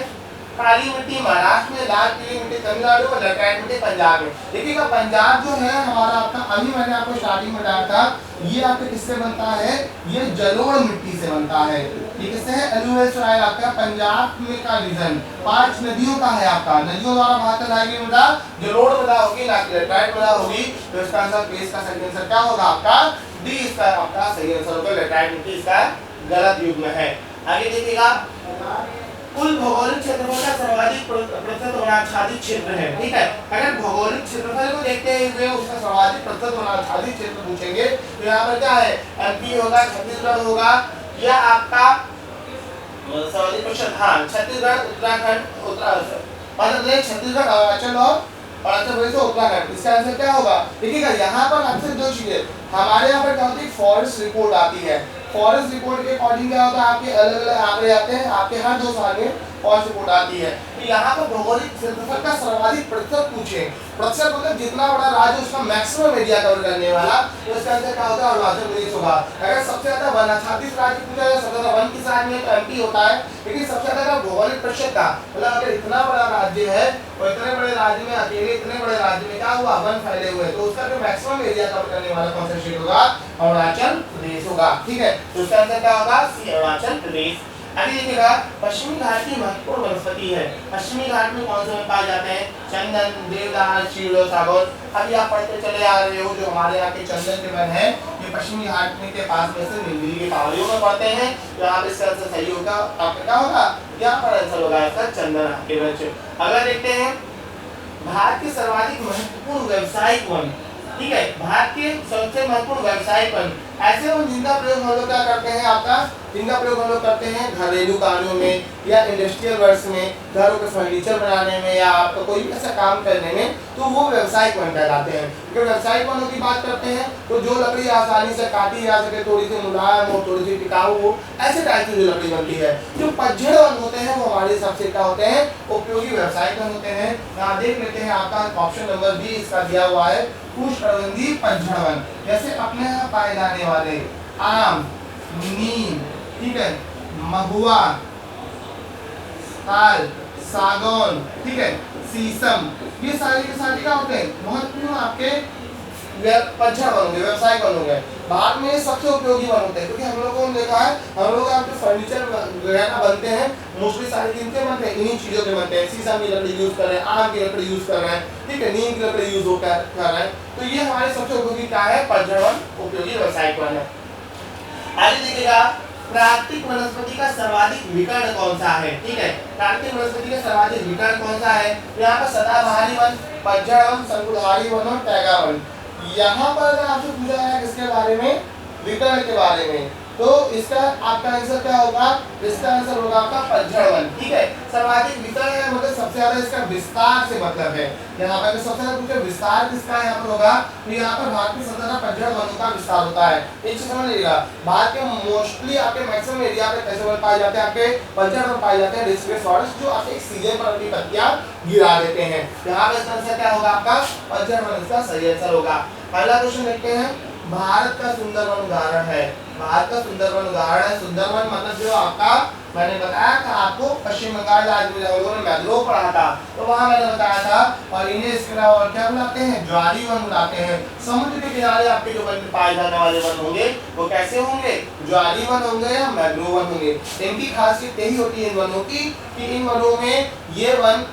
काली मिट्टी महाराष्ट्र में, लाल पीली मिट्टी तमिलनाडु और लैटेराइट मिट्टी पंजाब में। देखिएगा पंजाब जो है हमारा आपका, अभी मैंने आपको स्टार्टिंग में बताया था, ये आपके किससे बनता है, ये जलोढ़ मिट्टी से बनता है। ये किससे है, एलुवियल सॉइल आपका पंजाब में का रीजन 5 नदियों का है आपका, नदियों द्वारा बहकर लाएगी मृदा जलोढ़ मृदा होगी, ना कि लैटेराइट मृदा होगी। तो इसका आंसर, इसका सही आंसर क्या होगा आपका, डी इसका आपका सही आंसर होगा। लैटेराइट मिट्टी इसका गलत युग्म है। आगे देखिएगा, कुल भौगोलिक क्षेत्रफल का सर्वाधिक प्रतिशत वनाच्छादित क्षेत्र है। ठीक है, अगर भौगोलिक क्षेत्रफल को देखते हुए उसका सर्वाधिक प्रतिशत वनाच्छादित क्षेत्र पूछेंगे तो यहाँ पर क्या है, एमपी होगा, छत्तीसगढ़ होगा, या आपका सर्वाधिक प्रतिशत, हाँ छत्तीसगढ़, उत्तराखंड, मध्य प्रदेश, छत्तीसगढ़, अरुणाचल और और आंध्र प्रदेश है उत्तराखंड। इसका आंसर क्या होगा? देखिएगा यहाँ पर आपसे दो चीजें, हमारे यहाँ पर क्या होती है, फॉरेस्ट रिपोर्ट आती है। फॉरेस्ट रिपोर्ट के अकॉर्डिंग क्या होता है, आपके अलग अलग आंकड़े आते हैं, आपके हर 2 साल में फॉरेस्ट रिपोर्ट आती है। तो यहाँ पर भौगोलिक क्षेत्रफल का सर्वाधिक प्रतिशत पूछे, प्रतिशत मतलब जितना बड़ा राज्य उसका मैक्सिमम एरिया कवर करने वाला, तो इसका आंसर क्या होगा? अरुणाचल प्रदेश होगा। अगर सबसे ज्यादा वन आच्छादित राज्य पूछा जाए, सबसे ज्यादा वन किस राज्य में, तो एमपी होता है। लेकिन सबसे ज्यादा भौगोलिक प्रतिशत का मतलब अगर इतना बड़ा राज्य है और इतने बड़े राज्य में अकेले इतने बड़े राज्य में क्या हुआ, वन फैले हुए, तो उसका जो मैक्सिमम एरिया कवर करने वाला कौन सा स्टेट होगा? अरुणाचल प्रदेश होगा। ठीक है, तो इसका आंसर क्या होगा? सी, अरुणाचल प्रदेश। आगे देखिएगा, पश्चिमी घाट की महत्वपूर्ण वनस्पति है। पश्चिमी घाट में कौन से वन पाए जाते हैं? चंदन, देवदार, चीड़, सागौन। अभी आप पढ़ते चले आ रहे हो जो हमारे यहाँ के चंदन के वन है, ये पश्चिमी घाट में के पास में से नीलगिरी की पहाड़ियों में पड़ते हैं। यहाँ पे इसका आंसर सही होगा, आपका क्या होगा? यहाँ पर आंसर होगा इसका चंदन के वृक्ष। अगर देखते हैं भारत के सर्वाधिक महत्वपूर्ण व्यावसायिक वन, ठीक है, भारत के सबसे महत्वपूर्ण व्यावसायिक वन, ऐसे वन जिनका प्रयोग हम लोग क्या करते हैं, आपका जिनका प्रयोग हम लोग करते हैं घरेलू कार्यों में या इंडस्ट्रियल वर्क्स में, घरों के फर्नीचर बनाने में या आपका कोई भी ऐसा काम करने में, तो वो व्यावसायिक वन कहलाते हैं। अगर व्यावसायिक वनों की बात करते हैं तो जो लकड़ी आसानी से काटी जा सके, थोड़ी सी मुलायम हो, थोड़ी सी टिकाऊ हो, ऐसे टाइप की जो लकड़ी बनती है। जो पतझड़ वन होते हैं वो हमारे हिसाब से क्या होते हैं? उपयोगी व्यावसायिक वन होते हैं। यहाँ देख लेते हैं, आपका ऑप्शन नंबर बी इसका दिया हुआ है, उष्णकटिबंधीय पतझड़ वन। जैसे अपने यहाँ पाए जाने वाले आम, नीम, ठीक है, महुआ, साल, सागौन, ठीक है, शीशम, ये सारे के सारे क्या होते हैं? महत्वपूर्ण आपके पतझड़ वन होंगे, व्यवसायिक वन होंगे। भारत में सबसे उपयोगी वन होते हैं, क्योंकि हम लोगों ने देखा है, हम लोग यहाँ पे फर्नीचर वगैरह बनते हैं, मोस्टली सारे किनके बनते हैं? इन्हीं चीजों के बनते हैं। शीशम की लकड़ी यूज कर रहे हैं, आम की लकड़ी यूज कर रहे हैं, ठीक है, नीम की लकड़ी यूज कर रहे हैं। तो ये हमारे सबसे उपयोगी क्या है? पतझड़ वन उपयोगी व्यवसायिक वन है। आगे देखिएगा, प्राकृतिक वनस्पति का सर्वाधिक विकर्ण कौन सा है? ठीक है, प्राकृतिक वनस्पति का सर्वाधिक विकर्ण कौन सा है? यहाँ पर सदाबहारी वन, पतझड़ वन, शंकुधारी वन और टैगा वन। यहाँ पर अगर आपसे पूछा है किसके बारे में? विकर्ण के बारे में, तो इसका आपका आंसर क्या होगा? इसका आंसर होगा आपका पतझड़ वन। ठीक है, सर्वाधिक विकर्ण है मतलब सबसे ज्यादा इसका विस्तार से मतलब है। यहाँ पर सबसे ज्यादा पूछे विस्तार किसका यहाँ पर होगा, तो यहाँ पर भारत में सबसे ज्यादा पतझड़ वनों का विस्तार होता है। एक चीज समझ लीजिएगा, भारत के मोस्टली आपके मैक्सिमम एरिया पे कैसे वन पाए जाते हैं? आपके पतझड़ वन पाए जाते हैं, डिस्ट्रिक्ट फॉरेस्ट, जो आपके एक सीजन पर अपनी पत्तियां गिरा देते हैं। यहाँ पे इसका आंसर क्या होगा? आपका पतझड़ वन इसका सही आंसर होगा। पहला क्वेश्चन देखते हैं, भारत का सुंदरवन उदाहरण है। भारत का सुंदरवन उदाहरण है। सुंदरवन मतलब जो आपका मैंने बताया था आपको, पश्चिम बंगाल राज्य में जब लोगों ने मैंग्रोव पढ़ा था तो वहां मैंने बताया था, और इन्हें इसके अलावा और क्या बुलाते हैं? ज्वारी वन बुलाते हैं। समुद्र के किनारे आपके जो वन पाए जाने वाले वन होंगे वो कैसे होंगे? ज्वारी वन होंगे या मैंग्रोव वन होंगे। इनकी खासियत यही होती है इन वनों की कि इन वनों में ये वन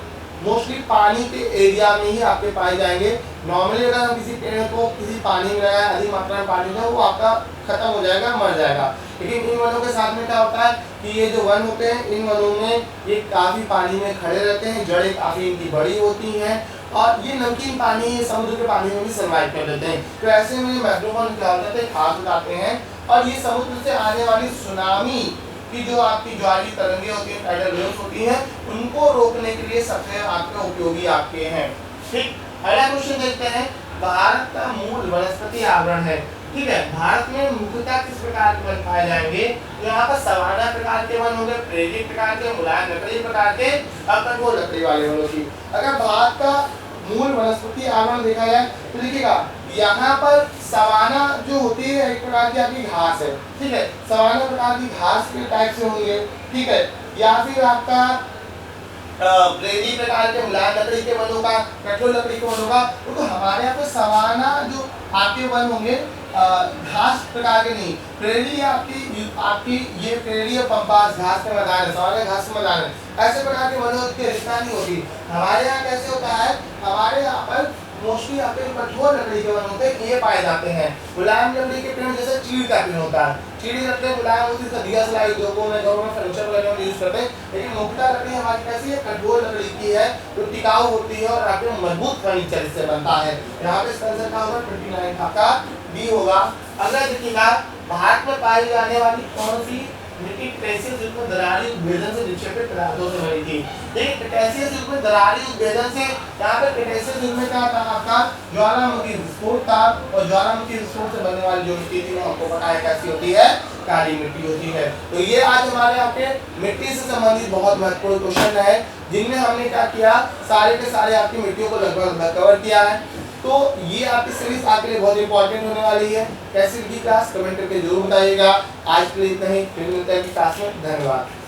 मोस्टली पानी के एरिया में ही आपके पाए जाएंगे। नॉर्मली अगर हम किसी पेड़ को किसी पानी में लगाए, अधिक मात्रा में पानी में, वो आपका खत्म हो जाएगा, मर जाएगा। लेकिन इन वनों के साथ में क्या होता है कि ये जो वन होते हैं इन वनों में ये काफी पानी में खड़े रहते हैं, जड़ें काफी इनकी बड़ी होती हैं और ये नमकीन पानी समुद्र के पानी में भी सर्वाइव कर लेते हैं। तो ऐसे में मैंग्रोव वन क्या होते हैं? खास हो जाते हैं और ये समुद्र से आने वाली सुनामी की जो आपकी ज्वारी तरंगे होती हैं, टाइडल वेव्स होती हैं, उनको रोकने के लिए सबसे आपके उपयोगी आपके हैं। ठीक, अगला क्वेश्चन देखते हैं, भारत का मूल वनस्पति आवरण है। ठीक है, भारत में मुख्यतः किस प्रकार के वन पाए जाएंगे? तो यहाँ पर सवाना प्रकार के वन होंगे, प्रेरित प्रकार के, मुलायम लकड़ी प्रकार के और कठोर लकड़ी वाले वनों की। अगर भारत का मूल वनस्पति आवरण देखा जाए तो देखिएगा, यहाँ पर सवाना जो होती है एक प्रकार की आपकी घास है। ठीक है, सवाना प्रकार की घास के टाइप से होंगे। ठीक है, या फिर आपका प्रेरी प्रकार के, मुलायम लकड़ी के वनों का, कठोर लकड़ी के वनों का। तो हमारे यहाँ पे सवाना जो आपके वन होंगे घास प्रकार के नहीं, प्रेरी आपकी ये प्रेरी और पंपास घास के मैदान है, सवाना घास के मैदान है। ऐसे प्रकार के वनों की रिश्ता नहीं होती। हमारे यहाँ कैसे होता है? हमारे यहाँ पर मोस्टली आपके कठोर लकड़ी के वन होते हैं, ये पाए जाते हैं। मुलायम लकड़ी के पेड़ जैसे चीड़ का पेड़ होता है, चीड़ी लकड़ी मुलायम होती है, दिया सलाई उद्योगों में, घरों में, फर्नीचर वगैरह में यूज करते हैं। लेकिन मुख्यतः लकड़ी हमारी कैसी है? कठोर लकड़ी की है, जो टिकाऊ होती है और आपके मजबूत फर्नीचर इससे बनता है। यहाँ पे इसका आंसर क्या होगा? 29 आपका डी होगा। अगला देखिएगा, भारत में पाई जाने वाली कौन सी मिट्टी क्रेटेशियस युग में दरारी विभेदन से निक्षेपित पदार्थों से बनी थी। देखिए क्रेटेशियस युग में दरारी विभेदन से, यहाँ पे क्रेटेशियस युग में क्या था आपका, ज्वालामुखी विस्फोट था, और ज्वालामुखी विस्फोट से बनने वाली जो मिट्टी थी वो आपको पता है कैसी होती है, काली मिट्टी होती है। तो ये आज हमारे आपके मिट्टी से संबंधित बहुत महत्वपूर्ण क्वेश्चन है, जिनमें हमने क्या किया, सारे के सारे आपकी मिट्टियों को लगभग कवर किया है। तो ये आपकी सीरीज आपके लिए बहुत इंपॉर्टेंट होने वाली है। कैसी लगी क्लास कमेंट करके जरूर बताइएगा। आज के लिए इतना ही, फिर मिलते हैं क्लास में। धन्यवाद।